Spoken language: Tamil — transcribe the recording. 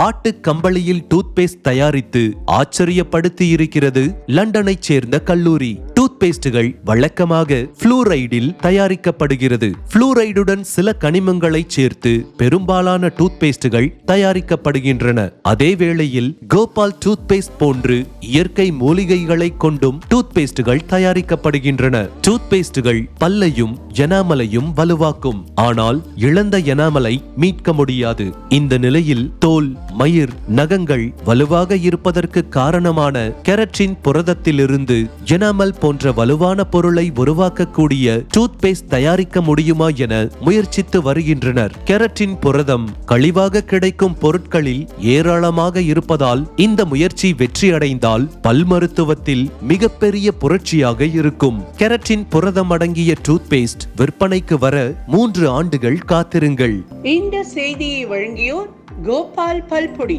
ஆட்டு கம்பளியில் டூத் பேஸ்ட் தயாரித்து ஆச்சரியப்படுத்தி இருக்கிறது லண்டனைச் சேர்ந்த கல்லூரி. டூத் பேஸ்டுகள் வழக்கமாக புளூரைடில் தயாரிக்கப்படுகிறது. புளூரைடுடன் சில கனிமங்களை சேர்த்து பெரும்பாலான டூத் பேஸ்டுகள் தயாரிக்கப்படுகின்றன. அதே வேளையில் கோபால் டூத் பேஸ்ட் போன்று இயற்கை மூலிகைகளை கொண்டும் டூத் பேஸ்டுகள் தயாரிக்கப்படுகின்றன. டூத் பேஸ்டுகள் பல்லையும் எனாமலையும் வலுவாக்கும். ஆனால் இழந்த எனாமலை மீட்க முடியாது. இந்த நிலையில் தோல், மயிர், நகங்கள் வலுவாக இருப்பதற்கு காரணமான கெரட்டின் புரதத்திலிருந்து எனாமல் போன்ற வலுவான பொருளை உருவாக்கக்கூடிய டூத் பேஸ்ட் தயாரிக்க முடியுமா என முயற்சித்து வருகின்றனர். கெரட்டின் புரதம் கழிவாக கிடைக்கும் பொருட்களில் ஏராளமாக இருப்பதால் இந்த முயற்சி வெற்றியடைந்தால் பல் மருத்துவத்தில் மிகப்பெரிய புரட்சியாக இருக்கும். கெரட்டின் புரதம் அடங்கிய டூத் பேஸ்ட் விற்பனைக்கு வர 3 ஆண்டுகள் காத்திருங்கள். இந்த செய்தியை வழங்கியோர் கோபால் பல்பொடி.